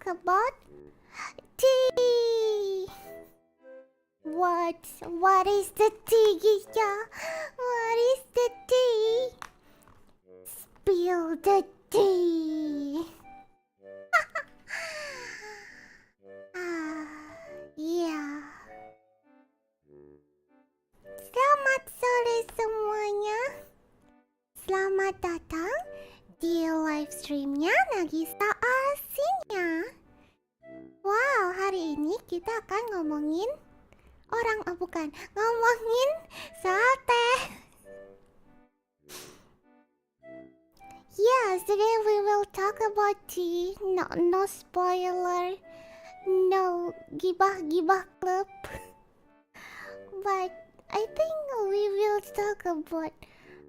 about tea. What is the tea, Gisha? What is the tea? Spill the tea. Yeah. Selamat sore semuanya. Selamat datang di live streamnya Nagisa Arcinia. Wow, hari ini kita akan ngomongin ngomongin sate. Yes, today we will talk about tea. No spoiler, no gibah club. But I think we will talk about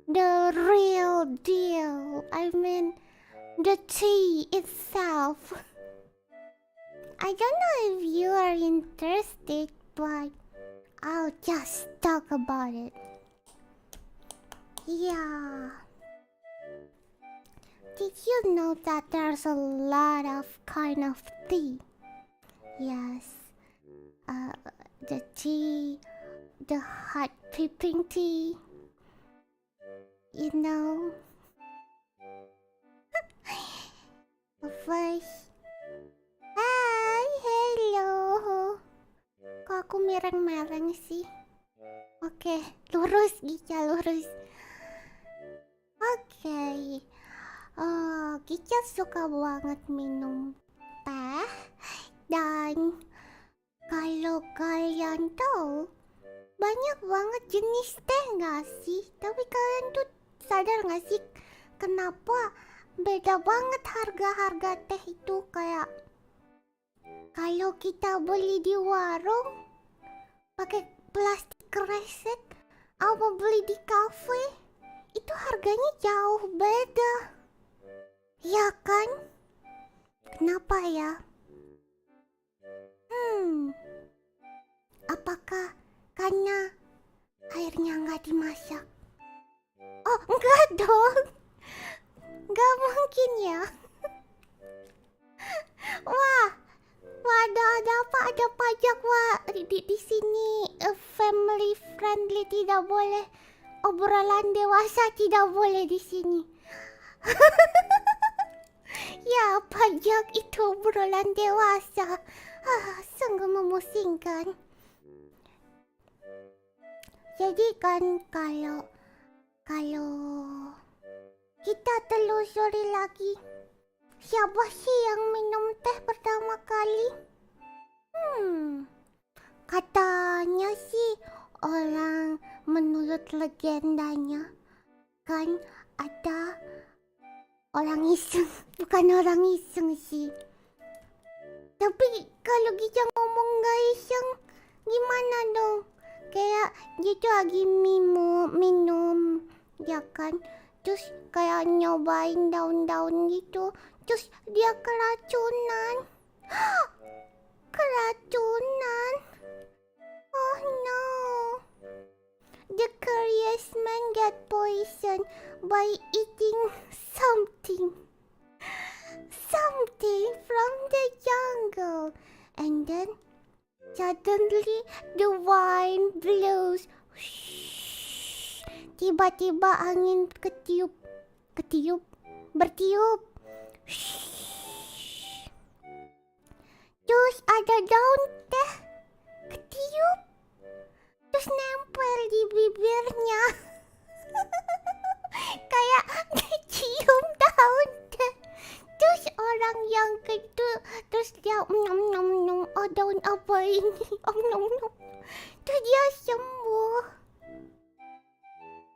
the real deal. I mean, the tea itself. I don't know if you are interested, but I'll just talk about it. Yeah. Did you know that there's a lot of kind of tea? Yes. The tea, the hot piping tea. You know. First. Hai, hello. Kok aku mereng-mereng sih? Oke, lurus Gica, lurus. Oke. Gica suka banget minum teh. Dan kalau kalian tahu, banyak banget jenis teh gak sih? Tapi kalian tuh sadar gak sih kenapa beda banget harga-harga teh itu? Kayak kalau kita beli di warung pakai plastik kresek apa beli di kafe, itu harganya jauh beda. Ya kan? Kenapa ya? Apakah karena airnya nggak dimasak? Oh, enggak dong. Nggak mungkin ya. Wah, ada apa? Ada pajak wah di sini. Family friendly, tidak boleh. Obrolan dewasa tidak boleh di sini. Ya, pajak itu obrolan dewasa. Sungguh memusingkan. Jadi kan kalau kita telusuri lagi, siapa sih yang minum teh pertama kali? Katanya sih menurut legendanya kan ada orang iseng, bukan orang iseng sih. Tapi kalau kita ngomong gak iseng, gimana dong? Kayak dia tuh lagi minum, ya kan? Terus kayak nyobain daun-daun gitu, terus dia keracunan. Keracunan. Oh no. The curious man got poisoned by eating something from the jungle, and then suddenly the wind blows. Tiba-tiba angin bertiup. Terus ada daun teh ketiup, terus nempel di bibirnya. Kayak kecium daun teh. Terus orang yang gitu, terus dia nom, oh daun apa ini? Nom. Terus dia sembuh.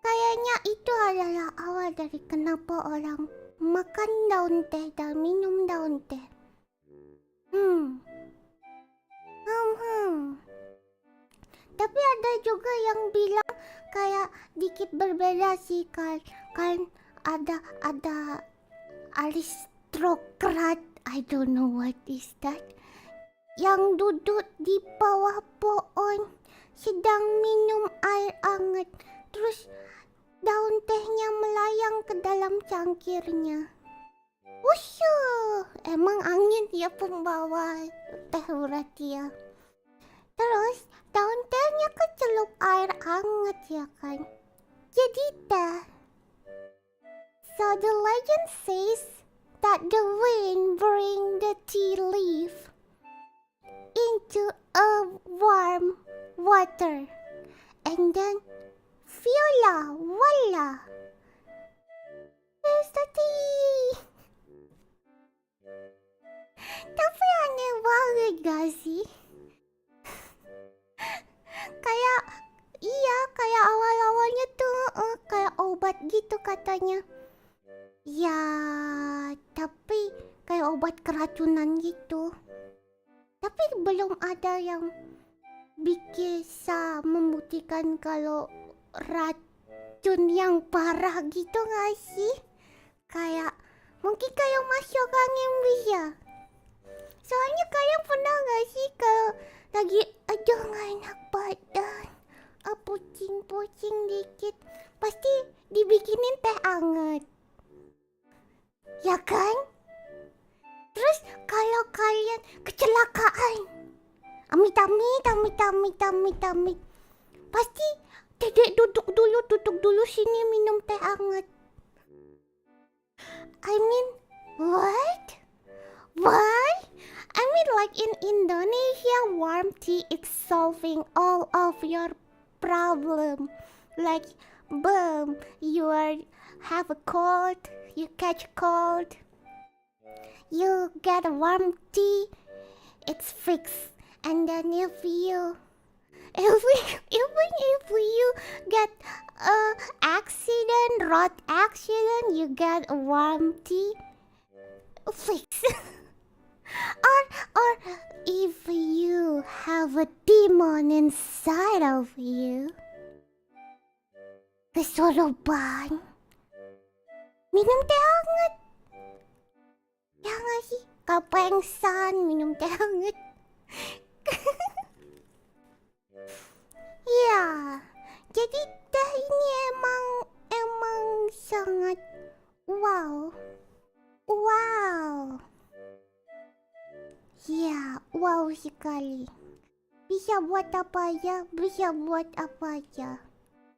Kayaknya itu adalah awal dari kenapa orang makan daun teh dan minum daun teh. Tapi ada juga yang bilang kayak dikit berbeda sih kan ada aristokrat, I don't know what is that, yang duduk di bawah pohon sedang minum air hangat, terus daun tehnya melayang ke dalam cangkirnya. Wusyuh, emang angin ya pembawa teh berarti ya. Terus daun tehnya kan celup air hangat ya kan. Jadi teh. So the legend says that the wind bring the tea leaf into a warm water, and then voila, there's the tea. Tapi aneh banget gak sih? kayak awal-awalnya tuh kayak obat gitu katanya. Ya, tapi kayak obat keracunan gitu. Tapi belum ada yang bisa membuktikan kalau racun yang parah gitu gak sih? Kayak mungkin kayak masuk angin bisa. Soalnya kalian pernah gak sih kalau lagi aduh gak enak badan, pusing-pusing dikit, pasti dibikinin teh anget, ya kan? Terus kalau kalian kecelakaan, amit, pasti dedek duduk dulu sini minum teh anget. I mean, what? Why? I mean, like in Indonesia, warm tea is solving all of your problem. Like, boom, have a cold, you catch cold, you get a warm tea, it's fixed. And then if you get a road accident, you get a warm tea, fix. or if you have a demon inside of you, kesurupan, minum teh hangat. Ya gak sih? Kepengsan minum teh hangat. Ya, jadi teh ini emang sangat wow. Ya, wow sekali. Bisa buat apa aja.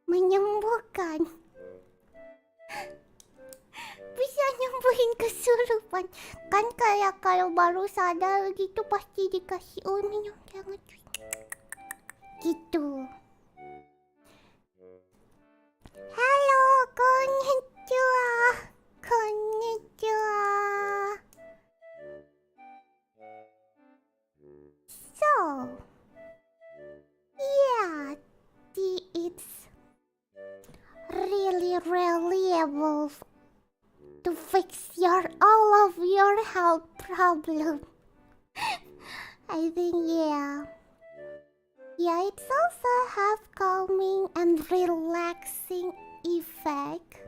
Menyembuhkan. Bisa nyembuhin kesurupan. Kan kayak kalau baru sadar gitu pasti dikasih minum jangan gitu. Halo, konnichiwa. So, yeah, it's really reliable to fix all of your health problem. I think yeah, it's also have calming and relaxing effect,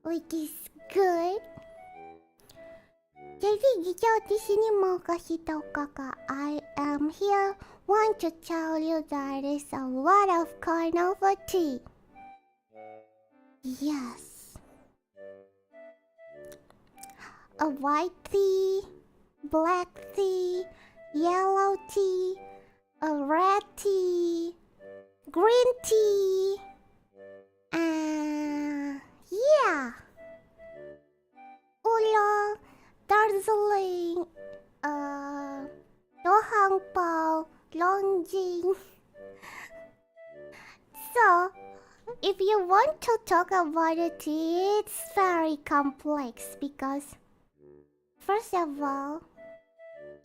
which is good. Jadi Gijo di sini mau kasih tahu kakak, I am here want to tell you that there's a lot of kind of a tea. Yes. A white tea, black tea, yellow tea, a red tea, green tea, yeah. Oolong, Darjeeling, Dohangpao, Longjing. So, if you want to talk about the tea, it's very complex because, first of all,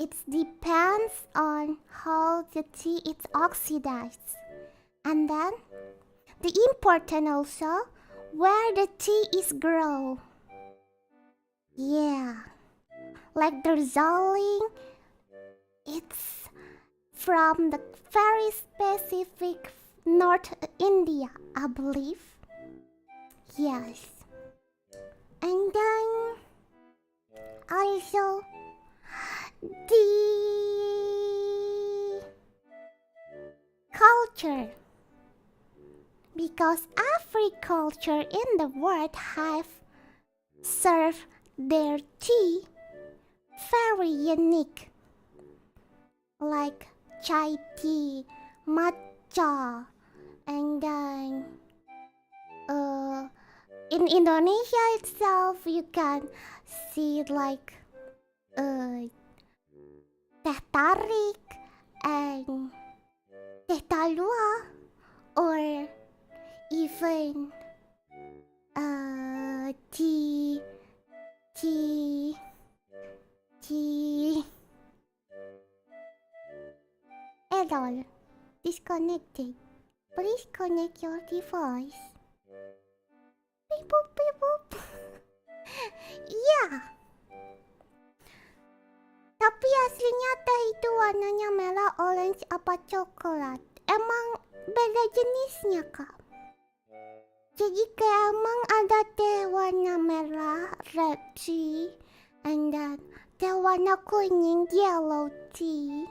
it depends on how the tea is oxidized. And then, the important also, where the tea is grown. Yeah, like Darjeeling, it's from the very specific North India, I believe. Yes. And then also the culture, because every culture in the world have served their tea very unique, like chai tea, matcha, and then in Indonesia itself you can see like teh tarik and teh talua, or even tea error, disconnected. Please connect your device. Beep boop beep boop. Yeah. Tapi aslinya teh itu warnanya merah, orange, apa coklat. Emang beda jenisnya, Kak. Jadi kayak emang ada teh warna merah, red tea, and then teh warna kuning, yellow tea.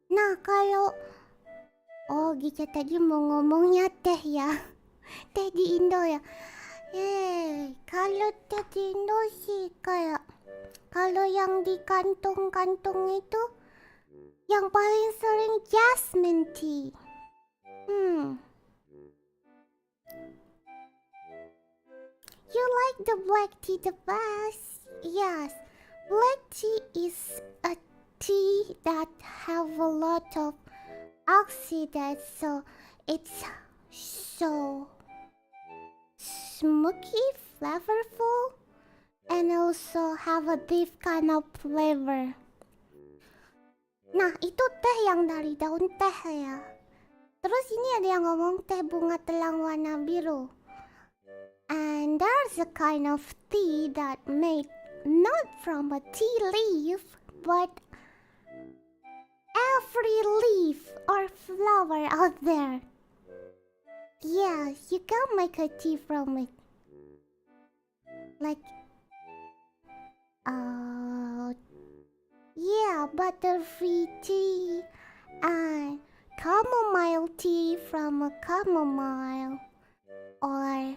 Nah kalau gitu tadi mau ngomongnya teh ya. Teh di Indo ya. Kalau teh di Indo sih kayak kalau yang di kantung-kantung itu yang paling sering jasmine tea. You like the black tea the best? Yes, black tea is a tea that have a lot of oxidants, so it's so smoky, flavorful, and also have a deep kind of flavor. Nah, itu teh yang dari daun teh ya. Terus ini ada yang ngomong teh bunga telang warna biru. And there's a kind of tea that made not from a tea leaf, but every leaf or flower out there. Yes, you can make a tea from it. Like, butterfree tea and chamomile tea from a chamomile, or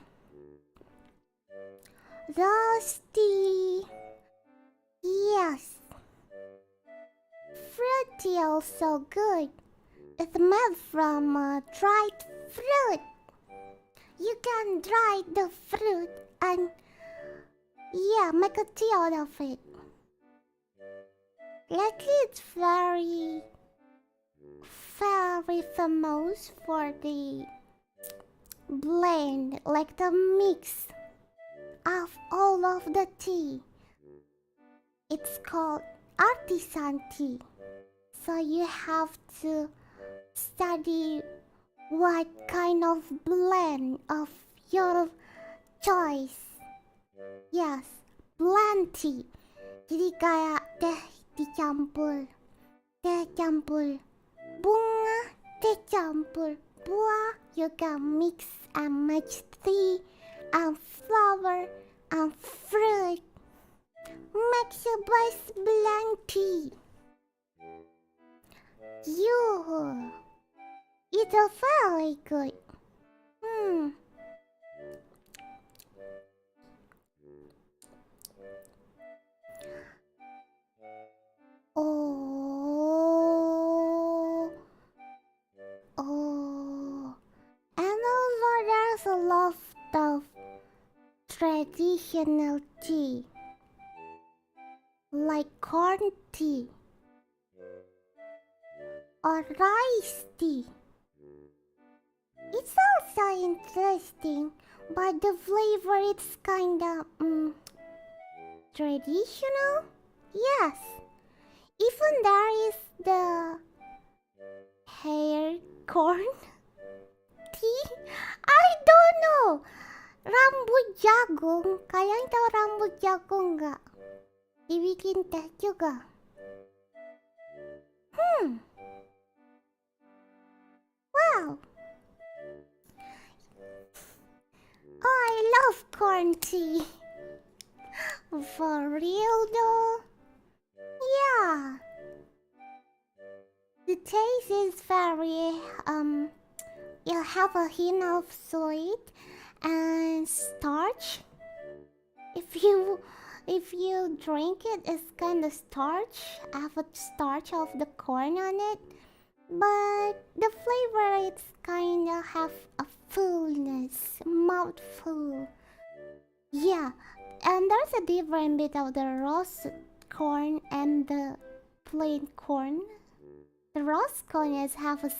rose tea. Yes, fruit tea also good. It's made from dried fruit. You can dry the fruit and make a tea out of it. Lately it's very famous for the blend, like the mix of all of the tea. It's called artisan tea. So you have to study what kind of blend of your choice. Yes, blend tea. Jadi kayak teh campur bunga, teh campur buah. You can mix and match tea and flower and fruit. Makes the best blend tea. It's a very good. And also there's a lot of traditional tea, like corn tea or rice tea. It's also interesting, but the flavor it's kinda traditional. Yes, even there is the hair corn tea. I don't know. Rambut jagung. Kalian tahu rambut jagung nggak? Dibikin teh juga. Wow. Oh, I love corn tea. For real though? Yeah. The taste is very, you'll have a hint of sweet and starch. if you drink it, it's kind of starch. Have a starch of the corn on it, but the flavor it's kind of have a fullness, mouthful. Yeah, and there's a difference between the roasted corn and the plain corn. The roast corn is have a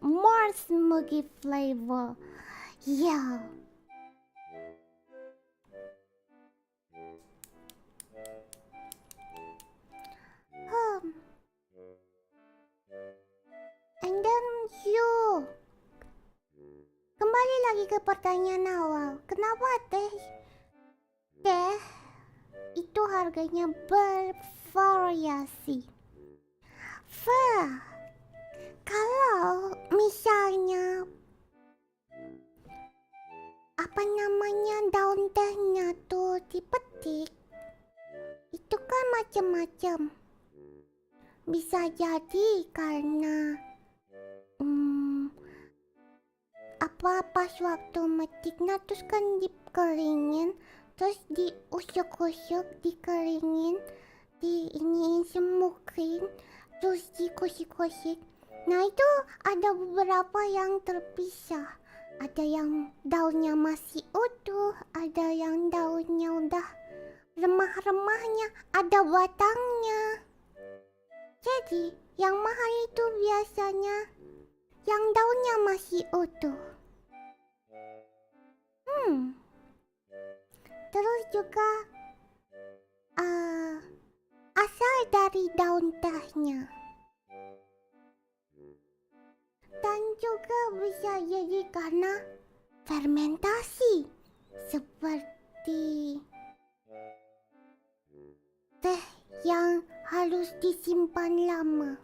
more smoky flavor. Yeah. And then you kembali lagi ke pertanyaan awal. Kenapa teh itu harganya bervariasi? Kalau misalnya daun tehnya tuh dipetik, itu kan macam-macam. Bisa jadi karena pas waktu metiknya terus kan dikeringin, terus diusuk-usuk, dikeringin, diiniin semukin, terus dikusik-kusik. Nah itu ada beberapa yang terpisah. Ada yang daunnya masih utuh, ada yang daunnya udah remah-remahnya, ada batangnya. Jadi yang mahal itu biasanya yang daunnya masih utuh. Terus juga asal dari daun tehnya. Dan juga bisa jadi karena fermentasi, seperti teh yang harus disimpan lama.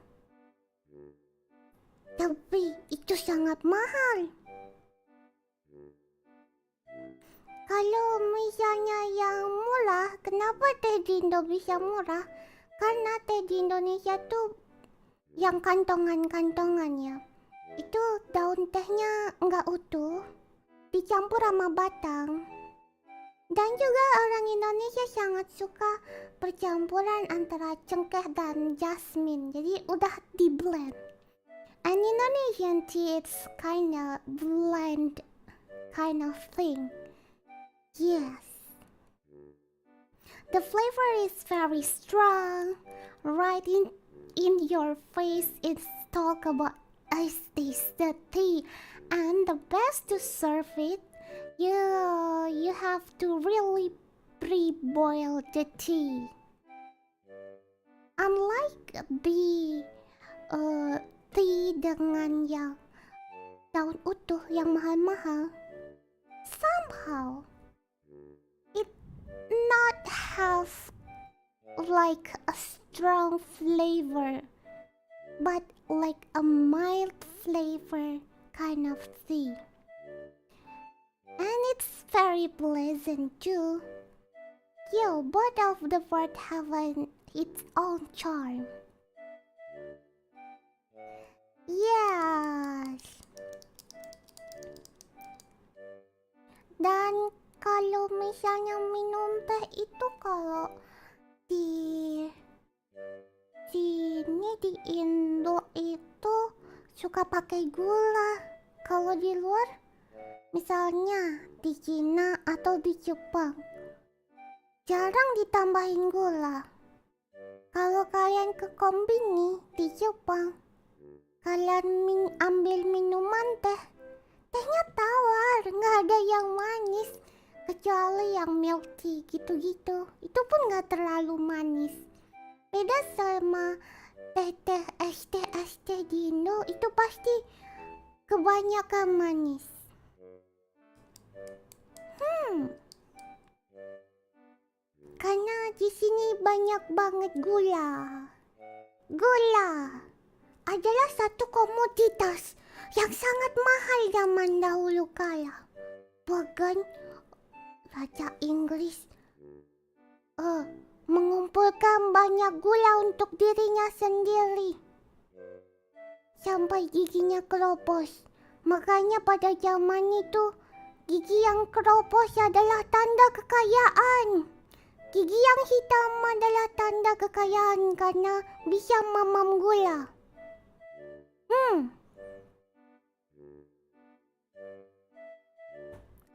Tapi itu sangat mahal. Kalau misalnya yang murah, kenapa teh di Indo bisa murah? Karena teh di Indonesia tuh yang kantongan-kantongan ya. Itu daun tehnya nggak utuh, dicampur sama batang. Dan juga orang Indonesia sangat suka percampuran antara cengkeh dan jasmine. Jadi udah di blend. An Indonesian tea it's kind of blend kind of thing. Yes. The flavor is very strong. Right in your face it's talk about ice taste the tea. And the best to serve it, you have to really pre-boil the tea. Unlike the tea dengan yang daun utuh yang mahal-mahal, somehow it not have like a strong flavor, but like a mild flavor kind of tea. And it's very pleasant too. Both of the words have its own charm. Yes. Dan kalau misalnya minum teh itu kalau di sini di Indo itu suka pakai gula. Kalau di luar, misalnya di Cina atau di Jepang, jarang ditambahin gula. Kalau kalian ke kombini di Jepang, kalian ambil minuman tehnya tawar, nggak ada yang manis, kecuali yang milk tea gitu-gitu. Itu pun nggak terlalu manis. Beda sama teh es teh di Indo, itu pasti kebanyakan manis. Karena di sini banyak banget gula. Gula adalah satu komoditas yang sangat mahal zaman dahulu kala. Bahkan Raja Inggris mengumpulkan banyak gula untuk dirinya sendiri sampai giginya keropos. Makanya pada zaman itu Gigi yang keropos adalah tanda kekayaan. Gigi yang hitam adalah tanda kekayaan karena bisa mamam gula.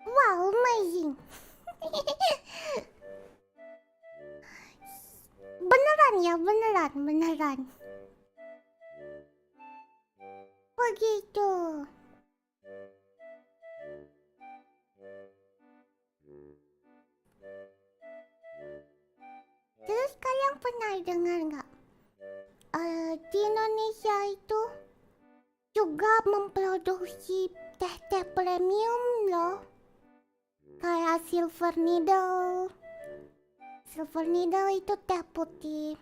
Wow, amazing. Beneran ya, beneran. Begitu. Terus kalian pernah dengar nggak? Di Indonesia itu juga memproduksi teh-teh premium loh. Kayak Silver Needle. Silver Needle itu teh putih.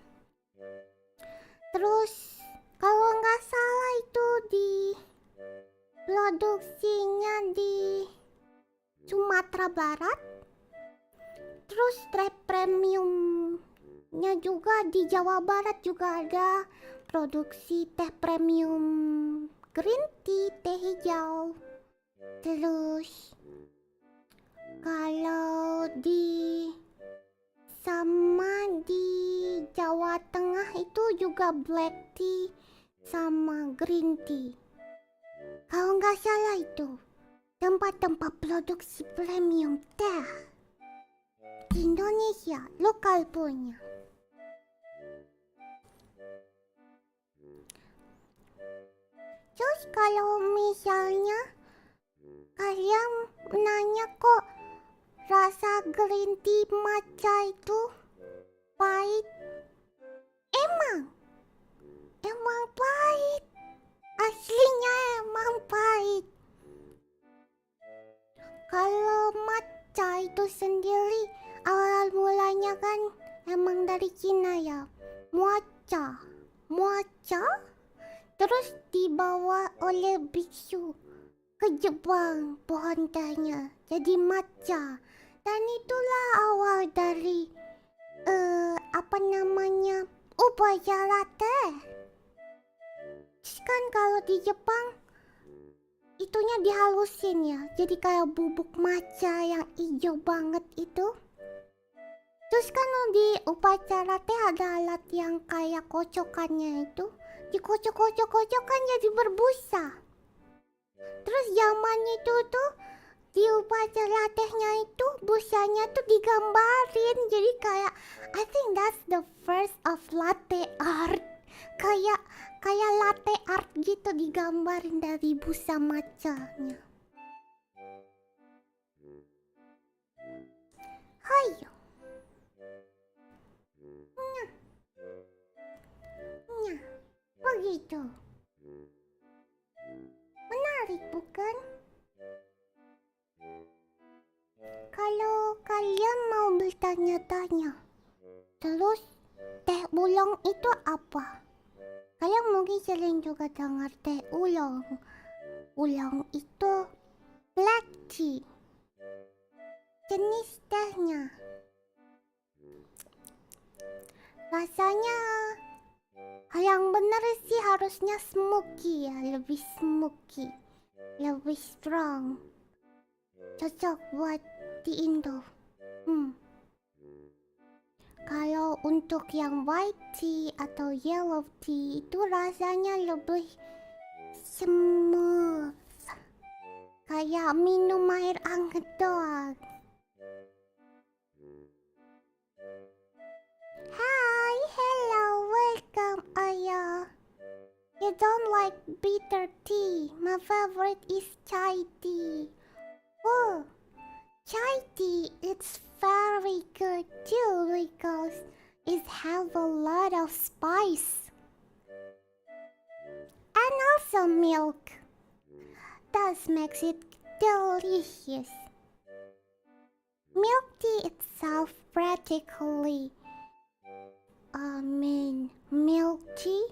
Terus kalau nggak salah itu di produksinya di Sumatera Barat. Terus teh premiumnya juga di Jawa Barat juga ada produksi teh premium green tea, teh hijau. Terus kalau di Jawa Tengah itu juga black tea sama green tea. Kalau nggak salah itu tempat-tempat produksi premium teh di Indonesia, lokal punya. Terus kalau misalnya kalian nanya kok rasa green tea matcha itu pahit, emang pahit. Aslinya emang pahit. Kalau matcha itu sendiri awal mulanya kan emang dari Cina ya. Matcha terus dibawa oleh biksu ke Jepang pohon tehnya jadi matcha. Dan itulah awal dari upacara teh. Terus kan kalau di Jepang itunya dihalusin ya, jadi kayak bubuk matcha yang hijau banget itu. Terus kan di upacara teh ada alat yang kayak kocokannya itu, dikocok-kocok kan jadi berbusa. Terus zaman itu tuh di upacara tehnya itu busanya tuh digambarin, jadi kayak I think that's the first of latte art. Kayak latte art gitu digambarin dari busa matchanya. Hayo. Begitu. Menarik bukan? Kalau kalian mau bertanya-tanya, terus teh oolong itu apa? Kalian mungkin sering juga dengar teh oolong. Oolong itu black tea. Jenis tehnya. Rasanya yang bener sih harusnya smoky ya, lebih smoky, lebih strong. Cocok buat di Indo. Kalau untuk yang white tea atau yellow tea itu rasanya lebih smooth, kayak minum air hangat doang. Hi, hello, welcome Ayah. You don't like bitter tea? My favorite is chai tea. Oh, chai tea, it's very good too because it has a lot of spice. And also milk. That makes it delicious. Milk tea itself practically, milk tea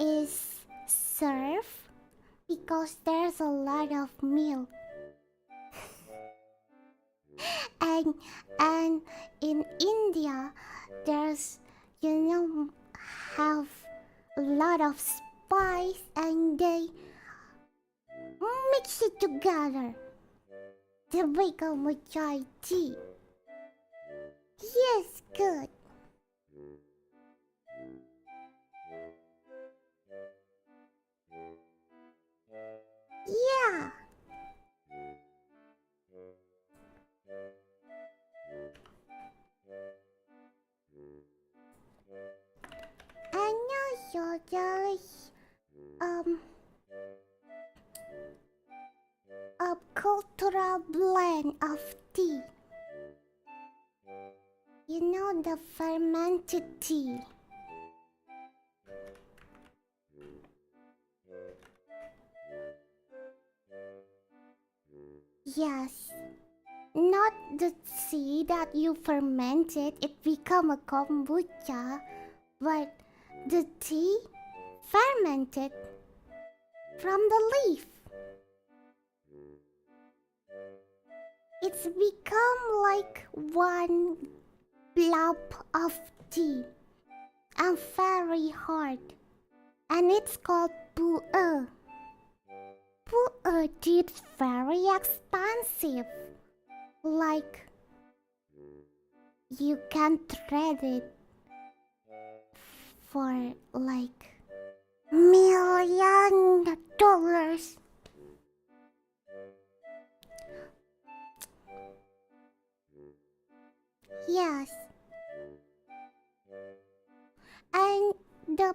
is served because there's a lot of milk. And in India there's have a lot of spice and they mix it together. Sabay kamu chai tea. Yes, good. Yeah. And also there is a cultural blend of tea. You know, the fermented tea. Yes, not the tea that you fermented, it become a kombucha, but the tea fermented from the leaf. It's become like one blob of tea and very hard, and it's called pu'er. Pu'er tea is very expensive, like you can trade it for like $1,000,000. Yes. And the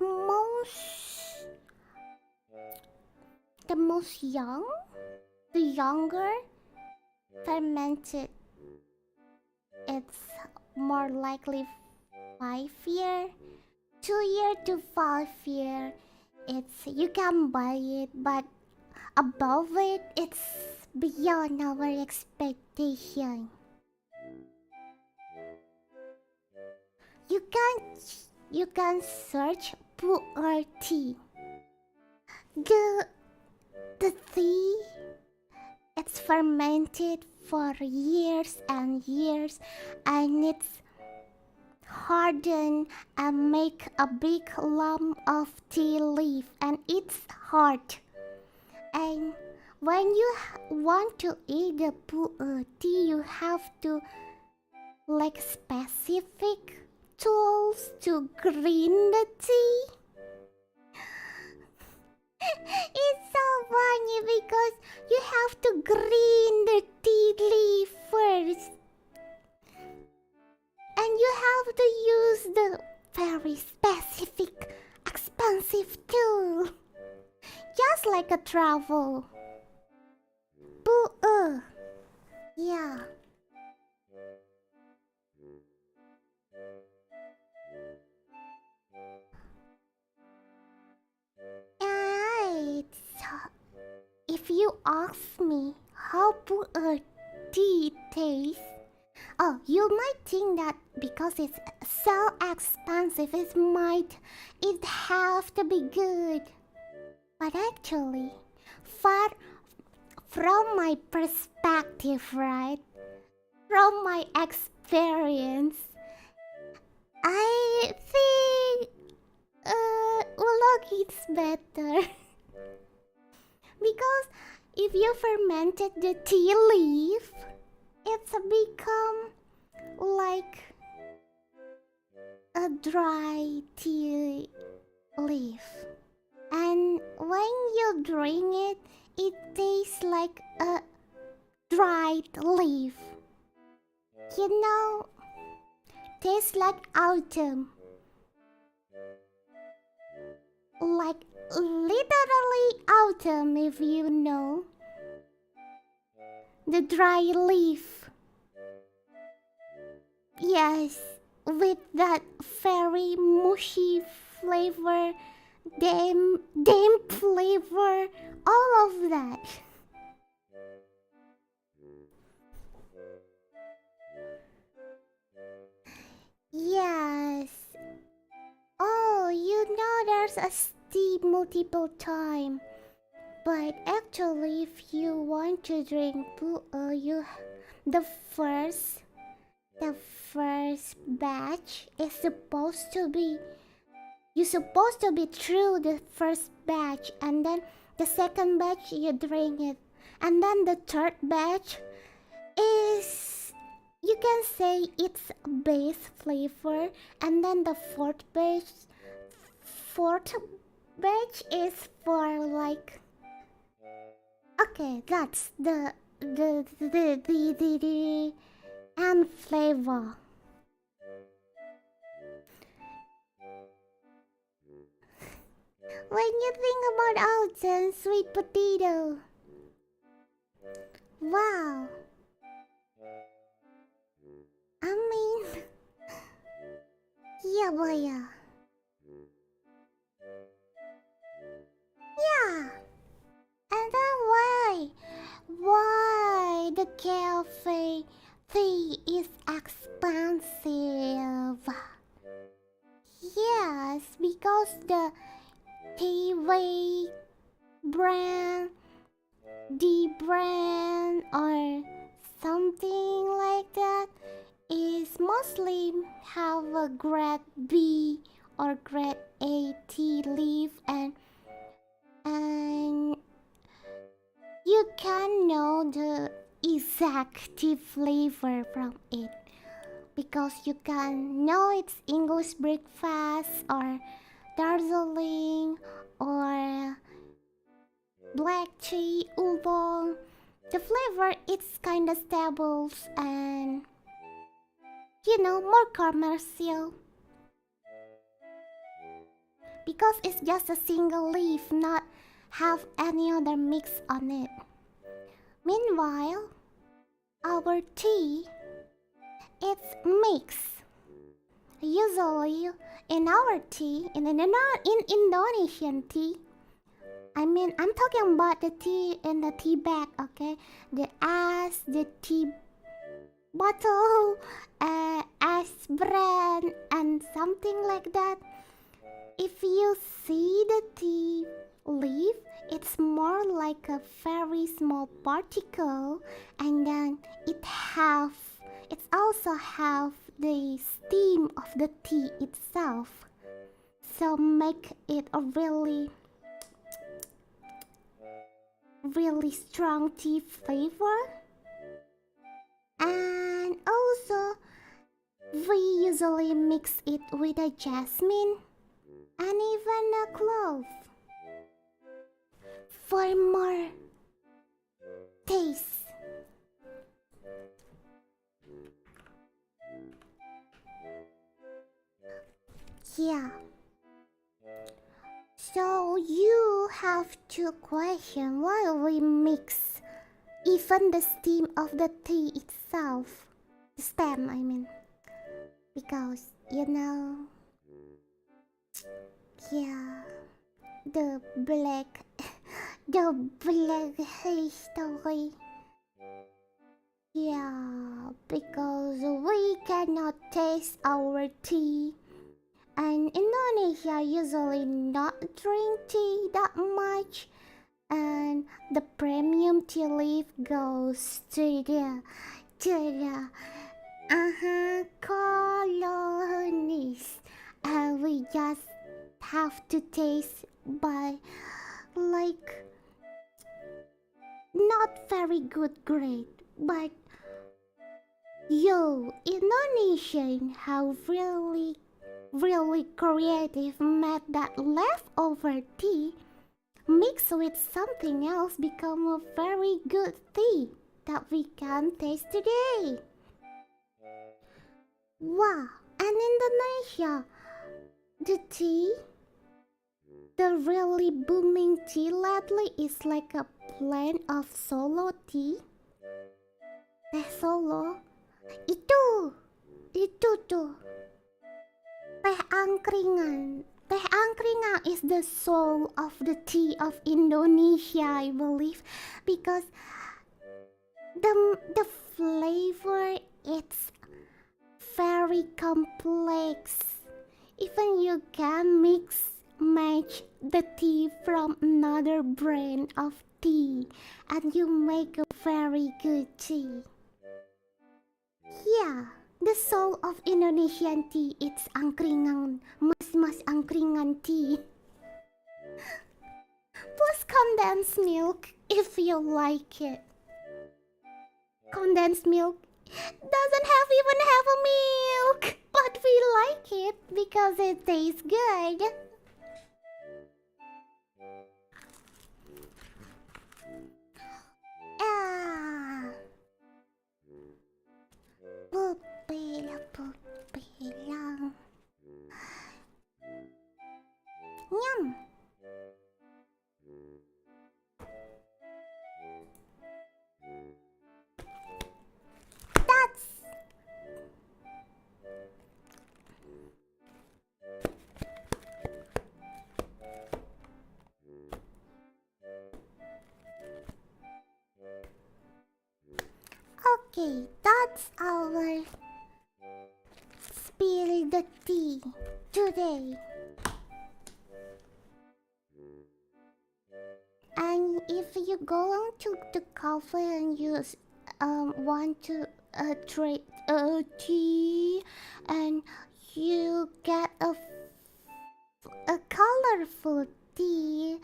younger fermented, it's more likely 5 year, 2 year to 5 year. It's you can buy it, but above it, it's beyond our expectation. You can search pu'er tea. The tea, it's fermented for years and years, and it's hardened and make a big lump of tea leaf, and it's hard. And when you want to eat the pu'er tea, you have to like specific tools to grind the tea. It's so funny because you have to grind the tea leaf first, and you have to use the very specific expensive tool, just like a travel. Pu'er. Yeah. If you ask me how pu'er tea tastes, you might think that because it's so expensive, it have to be good. But actually, from my perspective, right? From my experience, I think Ulog is better. Because if you fermented the tea leaf, it's become like a dry tea leaf. And when you drink it, it tastes like a dried leaf. You know, tastes like autumn. Like literally autumn, if you know. The dry leaf. Yes, with that very mushy flavor, damp flavor, all of that. Yes. Oh, you know there's a steep multiple time. But actually, if you want to drink pu'er, the first batch is supposed to be, you're supposed to be through the first batch, and then the second batch you drink it, and then the third batch is, you can say it's base flavor, and then the fourth batch is for like, okay, that's the and flavor. When you think about oats and sweet potato, wow. I mean, yeah, boy, yeah. Yeah. And then why the cafe fee is expensive? Yes, because the TV brand, D brand, or something like that is mostly have a grade B or grade A tea leaf, and you can know the exact tea flavor from it, because you can know it's English breakfast or Darjeeling or black tea oolong. The flavor it's kinda stable and more commercial, because it's just a single leaf, not have any other mix on it. Meanwhile, our tea, it's mixed. Usually, in our tea, in Indonesian tea, I'm talking about the tea in the tea bag, okay? The tea bottle, ice brand, and something like that. If you see the tea leaf, it's more like a very small particle, and then it also have the steam of the tea itself, so make it a really strong tea flavor. And also, we usually mix it with a jasmine and even a clove for more taste. Yeah. So you have to question why we mix even the steam of the tea itself. The stem, I mean. Because, yeah, the black history. Yeah, because we cannot taste our tea. And Indonesia usually not drink tea that much. And the premium tea leaf goes to the colonies, and we just have to taste by like not very good grade, but Indonesian have really creative made that leftover tea mixed with something else become a very good tea that we can taste today. Wow, and Indonesia, the really booming tea lately is like a blend of solo tea. Teh solo, itu tuh. Teh angkringan. Teh angkringan is the soul of the tea of Indonesia, I believe, because the flavor it's very complex. Even you can match the tea from another brand of tea, and you make a very good tea. Yeah. The soul of Indonesian tea, it's angkringan, mas angkringan tea. Plus condensed milk if you like it. Condensed milk doesn't even have a milk, but we like it because it tastes good. Ah, pupila, pupila. Yum. That's okay. That's our spill the tea today. And if you go on to the cafe and you want to trade tea, and you get a colorful tea,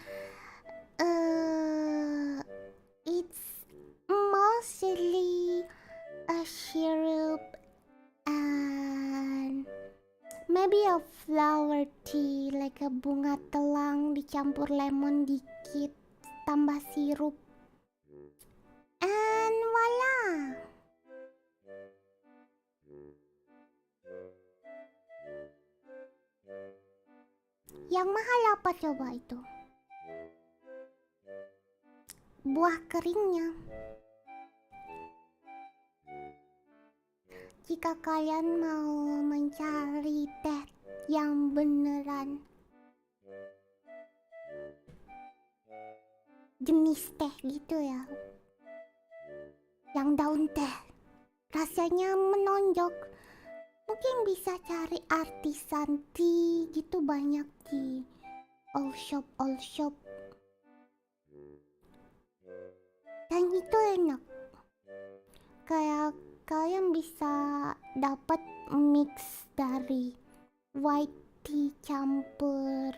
it's mostly a syrup and maybe a flower tea, like a bunga telang dicampur lemon dikit, tambah sirup, and voila. Yang mahal apa coba itu? Buah keringnya. Jika kalian mau mencari teh yang beneran jenis teh gitu ya, yang daun teh rasanya menonjok, mungkin bisa cari artisan tea gitu, banyak di all shop dan itu enak. Kayak kalian bisa dapat mix dari white tea campur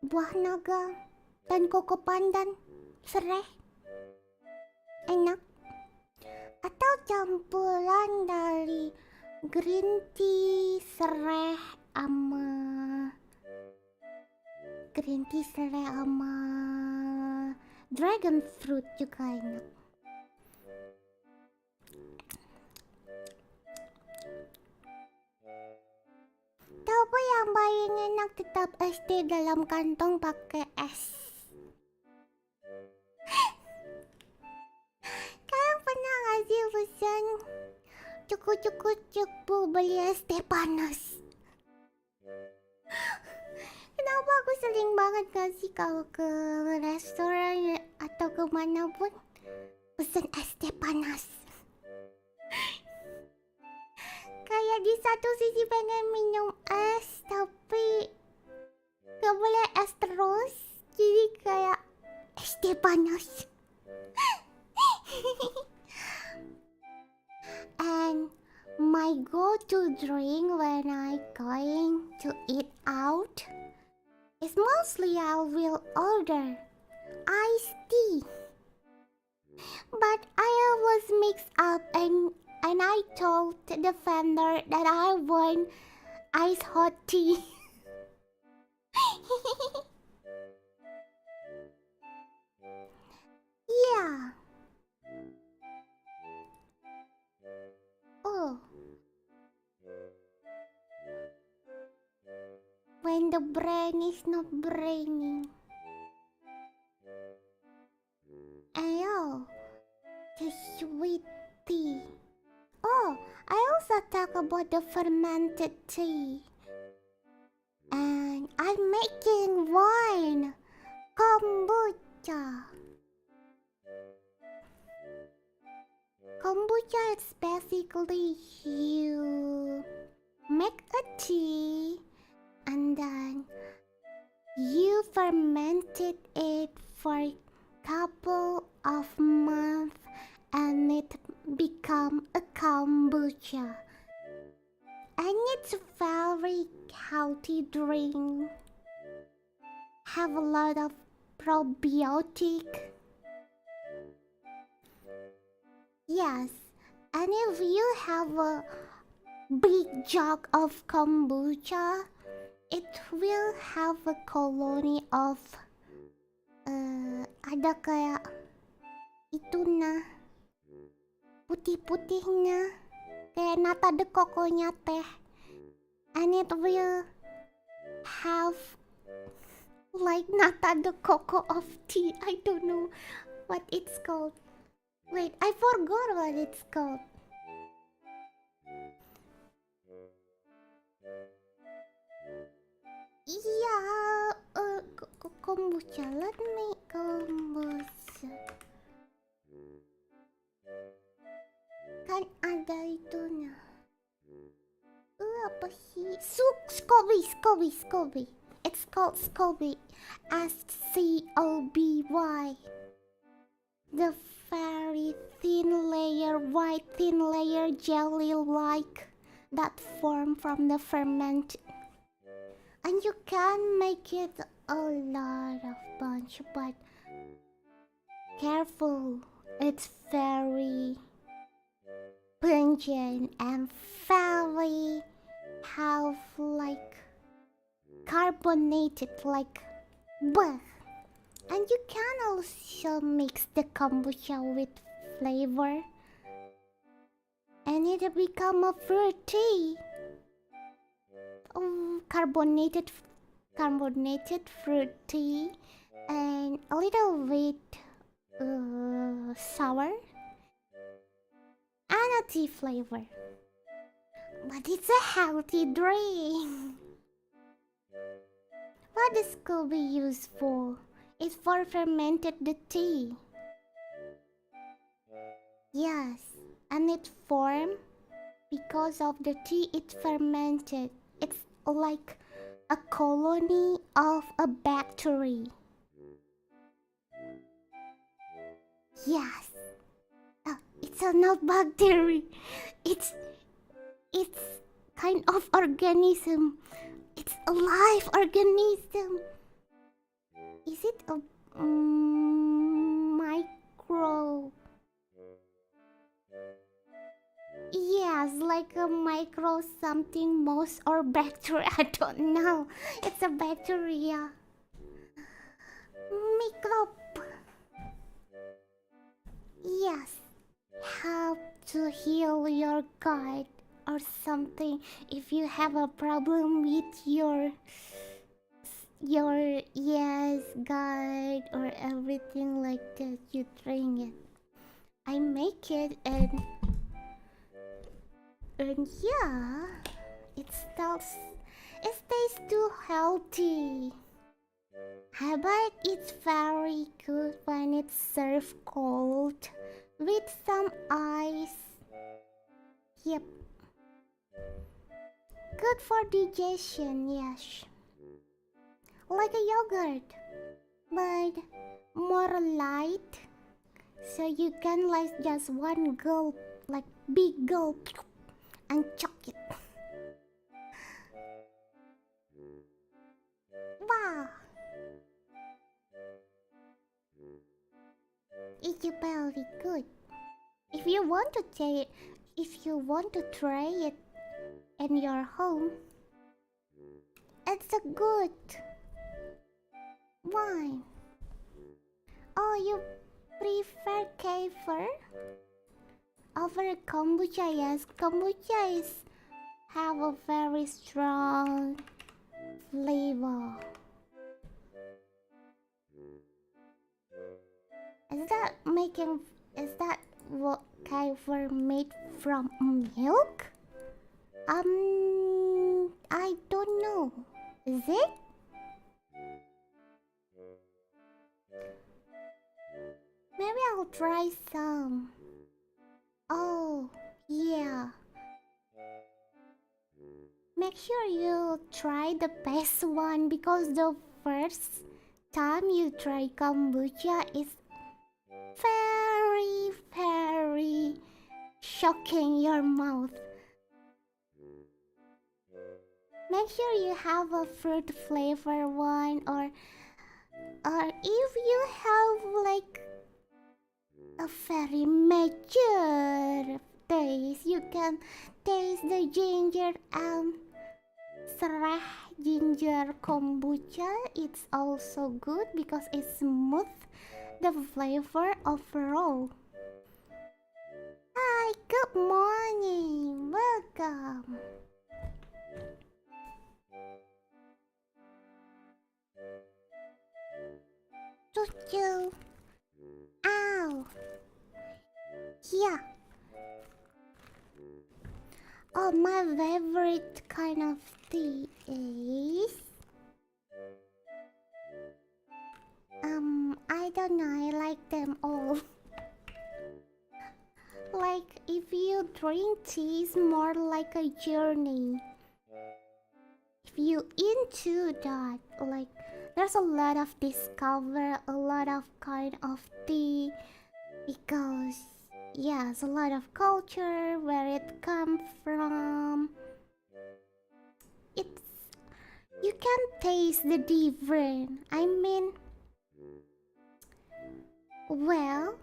buah naga dan koko pandan, serai, enak. Atau campuran dari green tea, serai sama dragon fruit juga enak. Tapi yang paling enak tetap es teh dalam kantong pakai es. Kalian pernah gak sih pesan cukup beli es teh panas? Kenapa aku sering banget kasih kalau ke restoran atau kemanapun pesan es teh panas. Kayak di satu sisi pengen minum es, tapi gak boleh es terus, jadi kayak es teh panas. And my go-to drink when I going to eat out is mostly I will order iced tea. But I always mix up and I told the vendor that I want iced hot tea. Yeah. Oh. When the brain is not braining. Ayo, the sweet tea. Oh, I also talk about the fermented tea. And I'm making wine, kombucha. Kombucha is basically you make a tea and then you fermented it for a couple of months and it become a kombucha. And it's a very healthy drink. Have a lot of probiotic. Yes, and if you have a big jug of kombucha, it will have a colony of ada kayak itu nah putih-putihnya kayak nata de coconya teh, and it will have like nata de coco of tea. I don't know what it's called. Wait, I forgot what it's called. Iya, kombucha. Let me kombucha. Kan ada itunya. Apa sih? Scoby. It's called Scoby. Scoby. The very thin layer, white thin layer jelly-like that form from the ferment. And you can make it a lot of bunch, but careful. It's very pungent and very have like carbonated, like bleh. And you can also mix the kombucha with flavor, and it become a fruity, carbonated fruity, and a little bit sour, and a tea flavor. But it's a healthy drink. What is Scoby used for? It's for fermented the tea. Yes, and it formed because of the tea it fermented. It's like a colony of a bacteria. Yes. It's not bacteria. It's kind of organism. It's a live organism. Is it a micro? Yes, like a micro something mouse or bacteria. I don't know. It's a bacteria. Microbe. Yes. Help to heal your gut or something if you have a problem with your gut or everything like that. You drink it. I make it and yeah, it stays too healthy. But it's very good when it's served cold with some ice. Yep. Good for digestion, yes. Like a yogurt, but more light. So you can like just one gulp, like big gulp, and chuck it. Wow. It's very good. If you want to try it in your home, it's a good wine. Oh, you prefer kefir over kombucha? Yes, kombucha have a very strong flavor. Is that what kefir made from milk? I don't know. Is it? Maybe I'll try some. Oh, yeah. Make sure you try the best one, because the first time you try kombucha is very, very shocking your mouth. Make sure you have a fruit flavor one, or Or if you have like a very major taste, you can taste the ginger sereh ginger kombucha. It's also good because it's smooth the flavor overall. Hi, good morning, welcome. Choo-choo. Ow. Yeah. Oh, my favorite kind of tea is... I don't know, I like them all. Like, if you drink tea, it's more like a journey. If you into that, like, there's a lot of discover, a lot of kind of tea, because yes, a lot of culture, where it comes from. It's, you can taste the difference. I mean, well,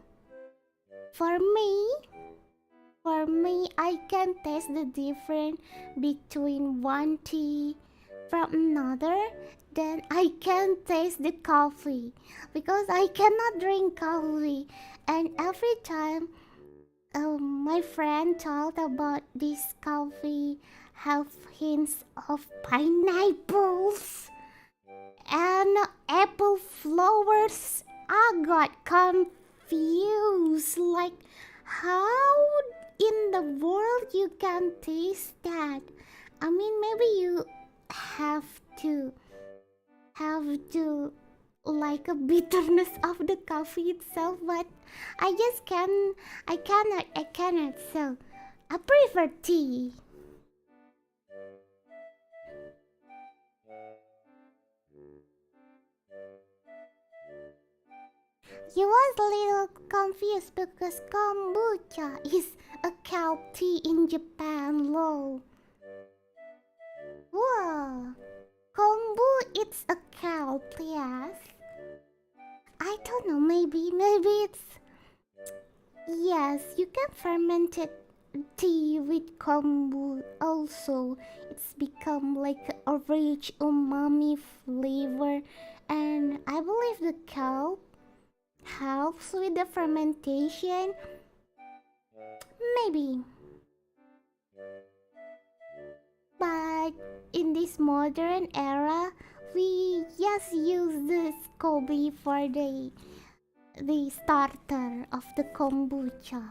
for me, I can taste the difference between one tea from another. Then I can taste the coffee, because I cannot drink coffee. And every time my friend talked about this coffee have hints of pineapples and apple flowers, I got confused. Like, how in the world you can taste that? I mean, maybe you have to like a bitterness of the coffee itself, but I cannot, so I prefer tea. You was a little confused because kombucha is a cow tea in Japan, lol. Whoa, kombu it's a cow, yes. I don't know, maybe it's... Yes, you can ferment it tea with kombu also. It's become like a rich umami flavor, and I believe the cow helps with the fermentation. Maybe. But in this modern era, we just use this Kobe for the starter of the kombucha.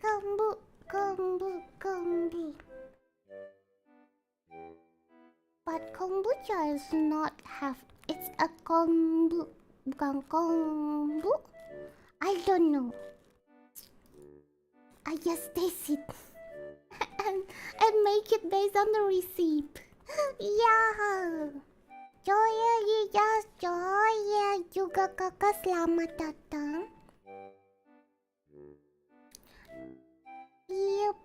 Kombu. But kombucha is not have. It's a kombu, bukan kombu. I don't know. I just taste it and make it based on the receipt. Yeah. Joya juga kakak selamat datang. Yup.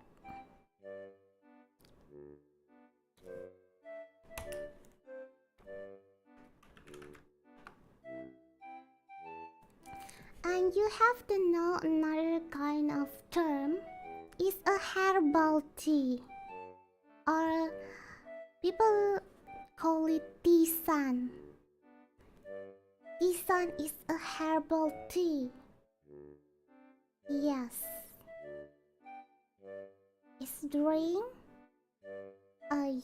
And you have to know another kind of term is a herbal tea, or people call it tisan. Tisan is a herbal tea. Yes. It's drink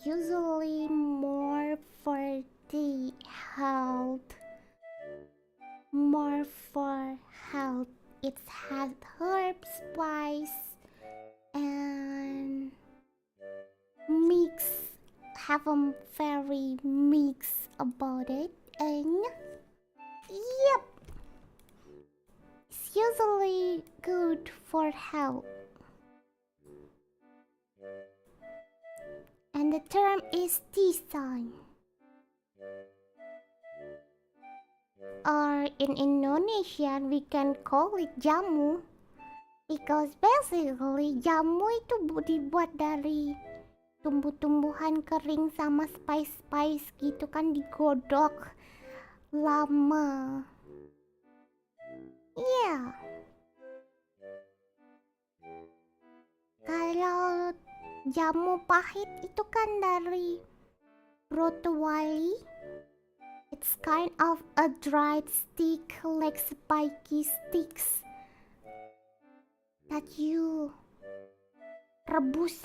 usually more for the health. More for health. It has herbs, spice, and have a very mix about it, and yep, it's usually good for health. And the term is tisan. Or in Indonesian we can call it jamu, because basically jamu itu dibuat dari tumbuh-tumbuhan kering sama spice gitu kan digodok lama. Iya. Kalau jamu pahit itu kan dari rotowali. It's kind of a dried stick like spiky sticks that you rebus.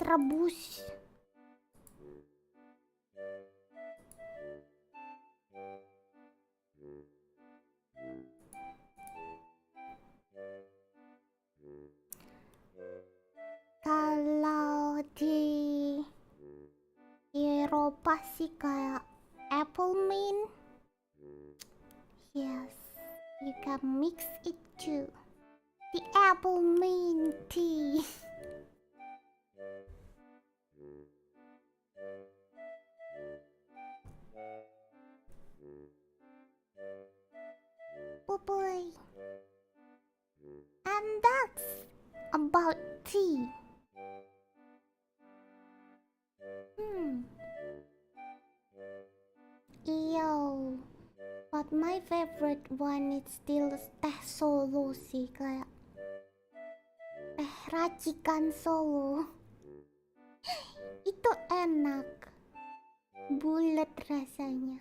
Kalau di Eropa sih kayak apple mint. Yes, you can mix it too. The apple mint tea. Oh boy. And that's about tea. Yo, but my favorite one is still teh Solo sih, kayak teh racikan Solo. Itu enak, bulat rasanya.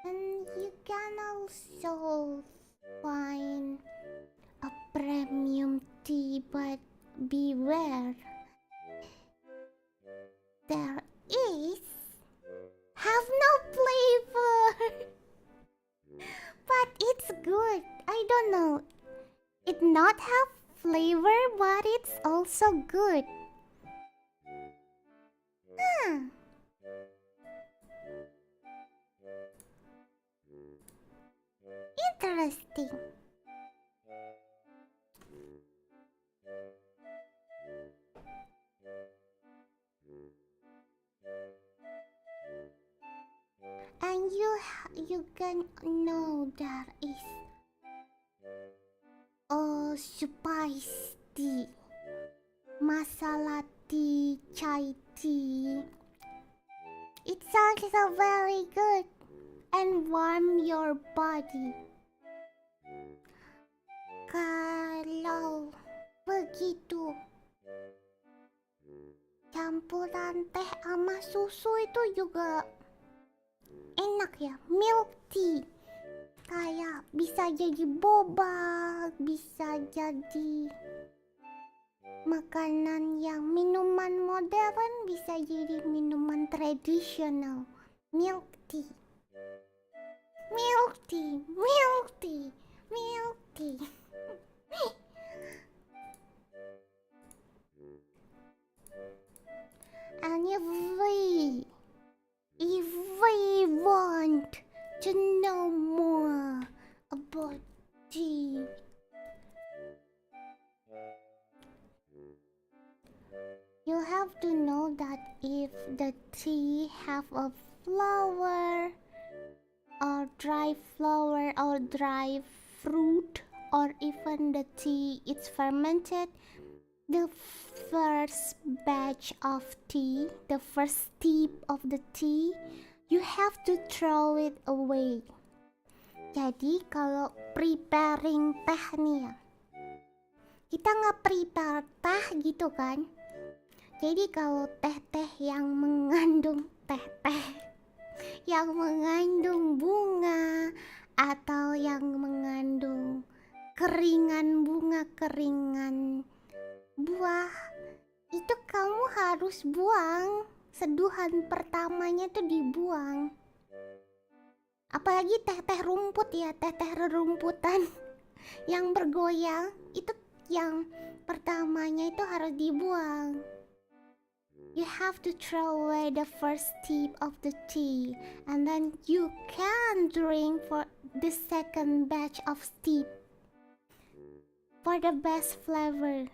And you can also find a premium tea, but beware, there is have no flavor. But it's good. I don't know, it not have flavor, but it's also good. Interesting. And you can know there is spice tea, masala tea, chai tea. It's also very good and warm your body. Kalau begitu campuran teh sama susu itu juga enak ya. Milk tea kayak bisa jadi boba, bisa jadi makanan yang minuman modern, bisa jadi minuman tradisional. Milk tea, milk tea, milk tea, milk tea. And if we want to know more about tea, you have to know that if the tea have a flower or dry flower or dry fruit, or even the tea is fermented, the first batch of tea, the first sip of the tea, you have to throw it away. Jadi kalau preparing teh nih ya, kita nggak prepare teh gitu kan. Jadi kalau teh-teh yang mengandung yang mengandung bunga atau yang mengandung keringan bunga, keringan buah, itu kamu harus buang. Seduhan pertamanya tuh dibuang. Apalagi teh-teh rumput ya, teh-teh rerumputan yang bergoyang, itu yang pertamanya itu harus dibuang. You have to throw away the first sip of the tea, and then you can drink for the second batch of sip for the best flavor.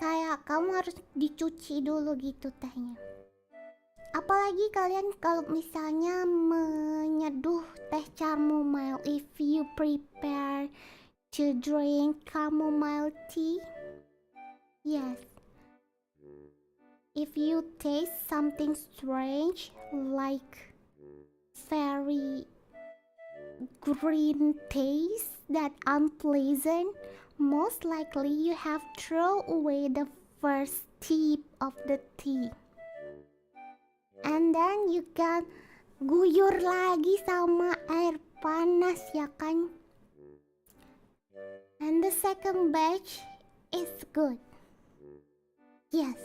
Kayak kamu harus dicuci dulu gitu tehnya. Apalagi kalian kalau misalnya menyeduh teh chamomile, if you prepare to drink chamomile tea, yes. If you taste something strange like very green taste that unpleasant, most likely you have thrown away the first sip of the tea. And then you can guyur lagi sama air panas ya kan. And the second batch is good. Yes.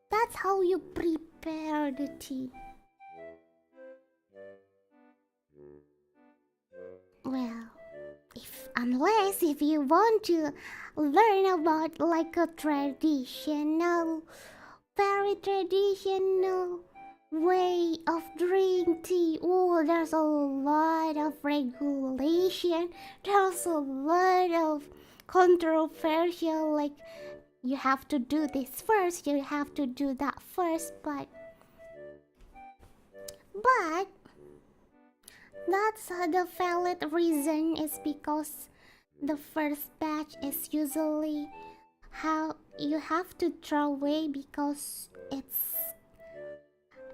That's how you prepare the tea. Well, unless if you want to learn about like a traditional, very traditional way of drinking tea. Oh, there's a lot of regulation. There's a lot of controversial, like you have to do this first, you have to do that first, but that's the valid reason is because the first batch is usually how you have to throw away because it's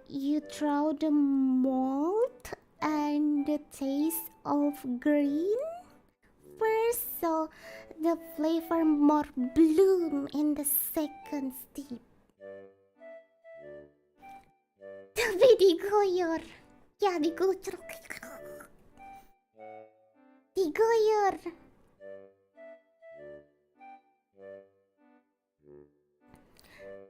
you throw the mold and the taste of green first, so the flavor more bloom in the second step. Tapi diguyur, ya diguyur.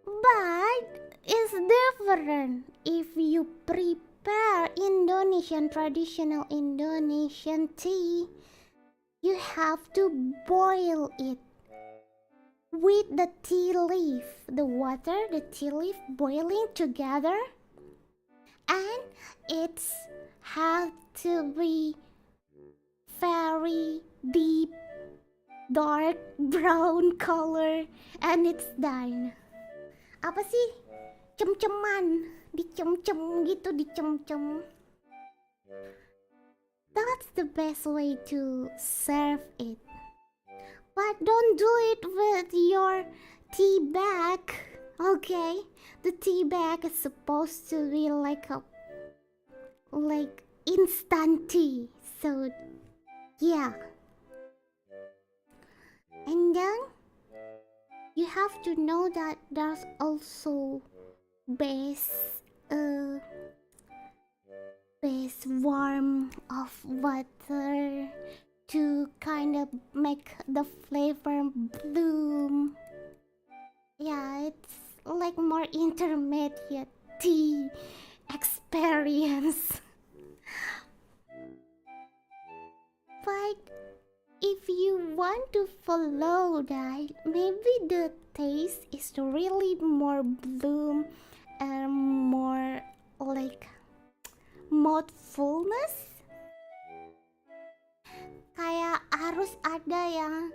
But it's different if you prepare Indonesian traditional Indonesian tea. You have to boil it with the tea leaf, the water, the tea leaf boiling together, and it's have to be very deep dark brown color and it's done. Apa sih? Cem-ceman, dicem-cem gitu, dicem-cem. That's the best way to serve it. But don't do it with your tea bag, okay? The tea bag is supposed to be like instant tea. So yeah. And then you have to know that there's also base warm of water to kind of make the flavor bloom. Yeah, it's like more intermediate tea experience. But if you want to follow that, maybe the taste is really more bloom and more like mouthfulness. Kayak harus ada yang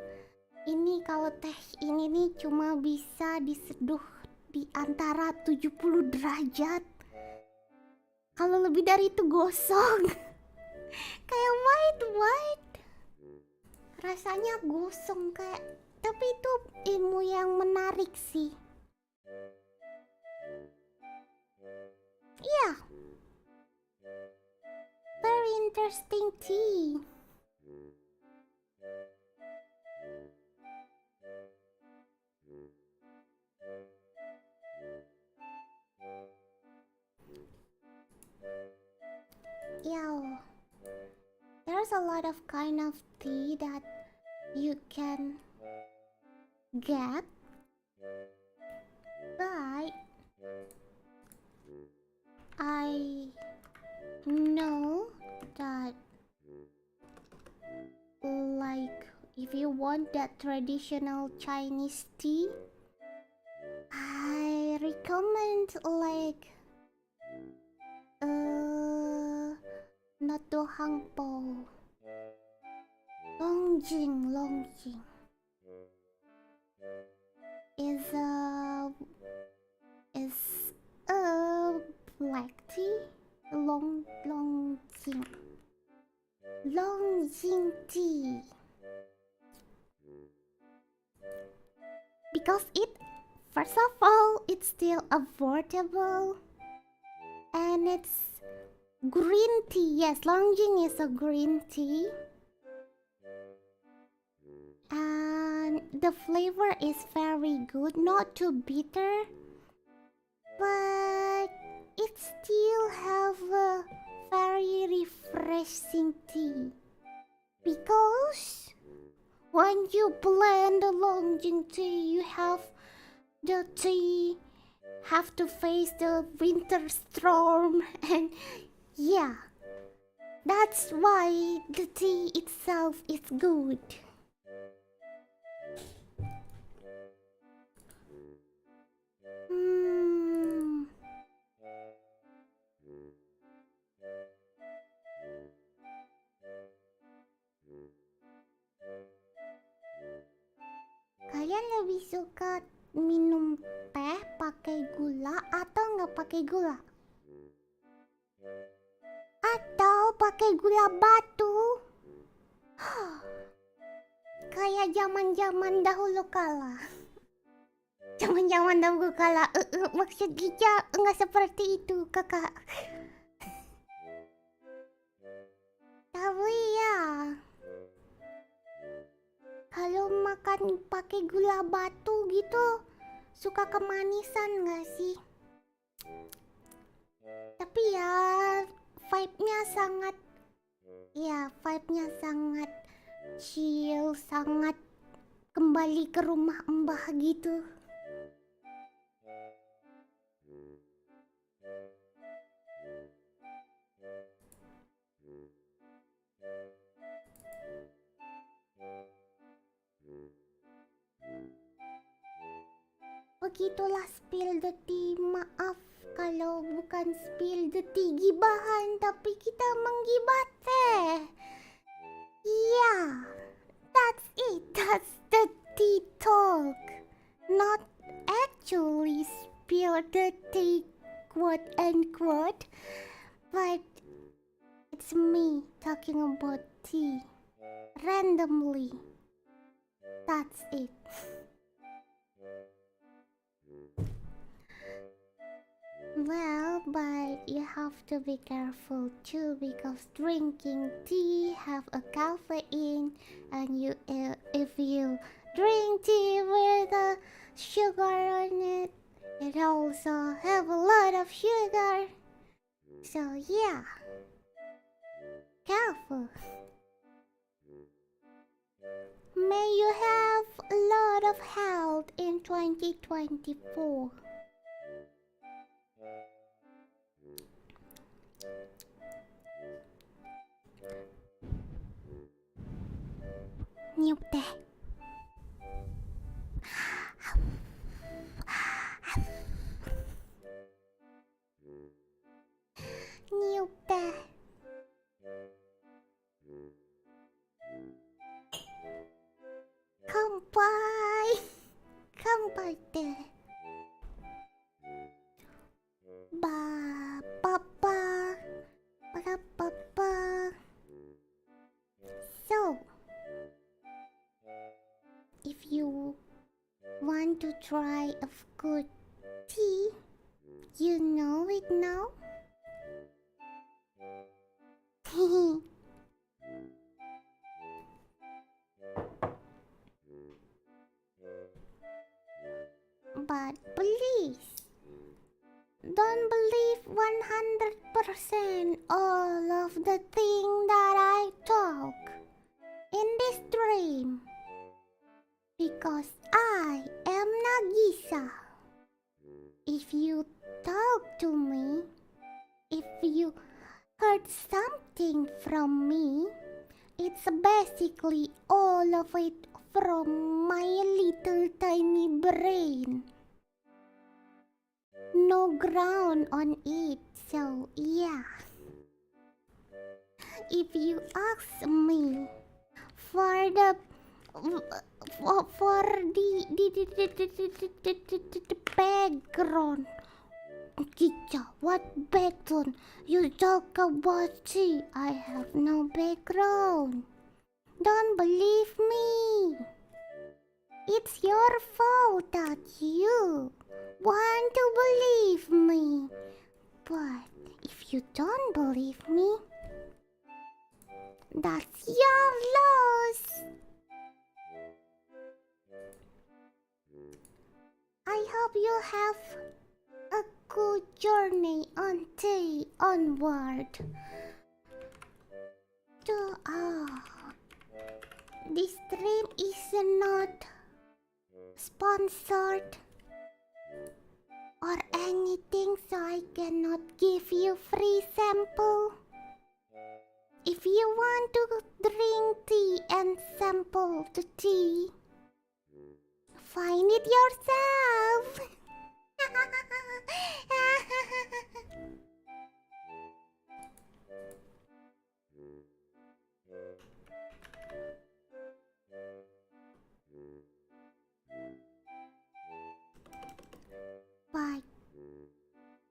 ini, kalau teh ini nih cuma bisa diseduh di antara 70 derajat. Kalau lebih dari itu gosong. Kayak white. Rasanya gosong kayak, tapi itu ilmu yang menarik sih. Yeah. Very interesting tea. Yeah. There's a lot of kind of tea that you can get, but I know that like if you want that traditional Chinese tea, I recommend like not to hangpo. Longjing is is a black tea, long tea, because first of all, it's still affordable, and it's green tea. Yes, Longjing is a green tea, and the flavor is very good, not too bitter, but it still have a very refreshing tea, because when you blend the Longjing tea, you have the tea have to face the winter storm, and yeah, that's why the tea itself is good. Kalian lebih suka minum teh pakai gula atau nggak pakai gula? Atau pakai gula batu? Kayak zaman-zaman dahulu kala. Zaman-zaman dahulu kala. Maksud Gija nggak seperti itu, kakak. Tapi ya, kalau makan pakai gula batu gitu, suka kemanisan nggak sih? Tapi ya, vibe-nya sangat chill, sangat kembali ke rumah mbah gitu. Begitulah spill the tea. Maaf kalau bukan spill the tea gibahan, tapi kita menggibah teh. Yeah, that's it. That's the tea talk. Not actually spill the tea, quote unquote, but it's me talking about tea randomly. That's it. Well, but you have to be careful too, because drinking tea have a caffeine, and if you drink tea with a sugar on it, it also have a lot of sugar. So yeah, careful. May you have a lot of health in 2024. Niup teh. Niup teh. Kampai. Kampai teh. Papa. So, if you want to try a good tea, you know it now. But please, don't believe 100% all of the thing that I talk in this dream, because I am Nagisa. If you talk to me, if you heard something from me, it's basically all of it from my little tiny brain. No ground on it, so yeah. If you ask me for the background What background? You talk about tea. I have no background. Don't believe me. It's your fault that you want to believe me. But if you don't believe me, that's your loss. I hope you have a good journey on tea onward. This stream is not sponsored or anything, so I cannot give you free sample. If you want to drink tea and sample the tea, find it yourself. But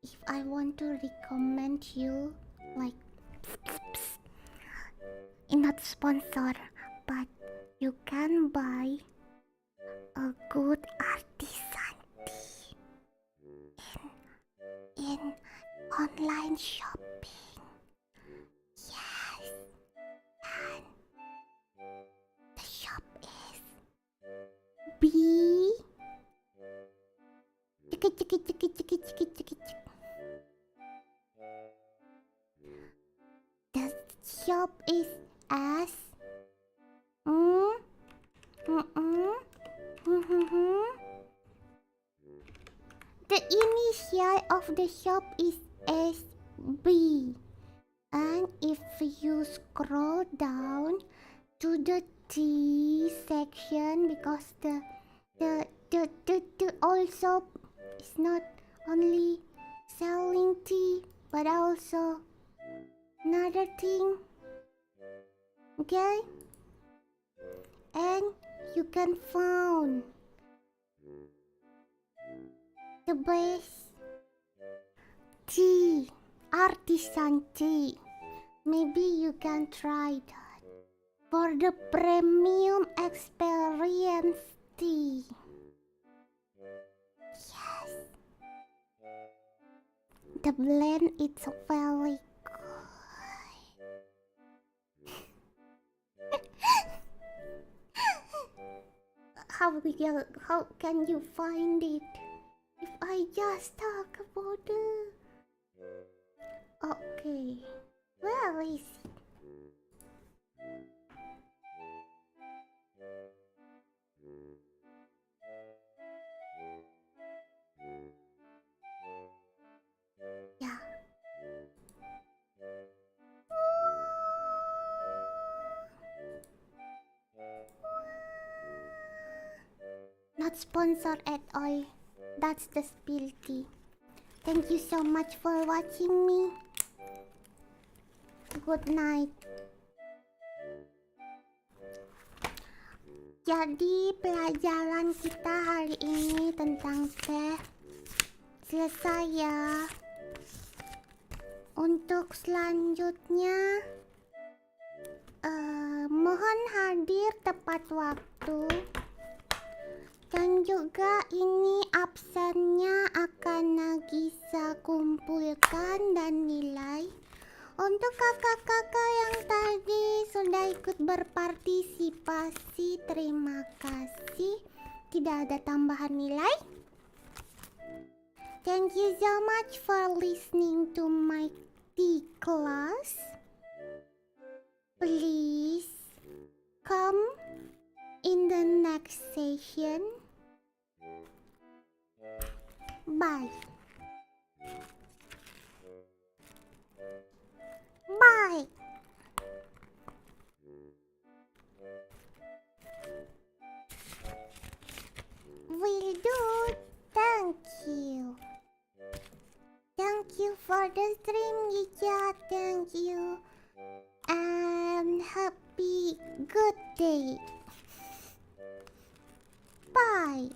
if I want to recommend you, like, not sponsored, but you can buy a good artisan tea in online shopping. Yes, and the shop is B. The shop is S. The initial of the shop is SB. And if you scroll down to the tea section, because the old shop is not only selling tea but also another thing. Okay? And you can find the best tea, artisan tea. Maybe you can try that for the premium experience tea. Yes, the blend is very good. How can you find it if I just talk about it? Okay, where is it? Yeah. Not sponsored at all. That's the spill tea. Thank you so much for watching me. Good night. Jadi pelajaran kita hari ini tentang teh selesai ya. Untuk selanjutnya, mohon hadir tepat waktu. Dan juga ini absennya akan Nagisa kumpulkan dan nilai. Untuk kakak-kakak yang tadi sudah ikut berpartisipasi, terima kasih. Tidak ada tambahan nilai. Thank you so much for listening to my tea class. Please come in the next session. Bye. Bye. Will do. Thank you. Thank you for the stream, Gija. Thank you. And happy good day. Bye.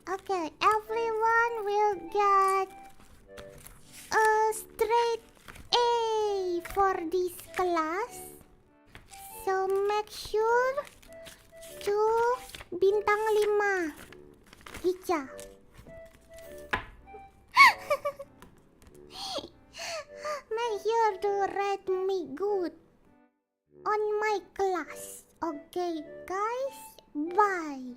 Okay, everyone will get a straight A for this class. So make sure to bintang 5 Gica. Make sure to rate me good on my class. Okay guys, bye.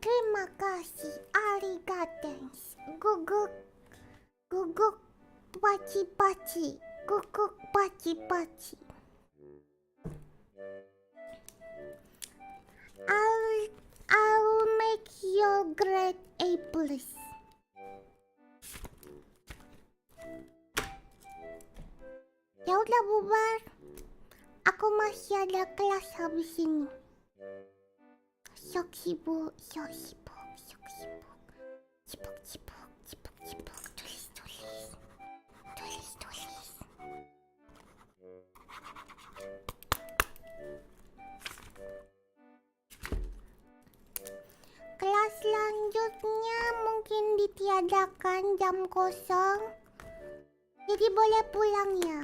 Terima kasih, arigatens, guguk, guguk, paci-paci, guguk, paci-paci. I'll make your grade A+. Ya udah bubar. Aku masih ada kelas habis ini. Sok sibuk, sok sibuk, sok sibuk. Sibuk, sibuk, sibuk, sibuk. Tulis, tulis. Tulis, tulis. Kelas selanjutnya mungkin ditiadakan jam kosong. Jadi boleh pulang ya.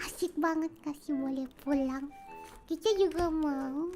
Asik banget kasih boleh pulang. Kita juga mau.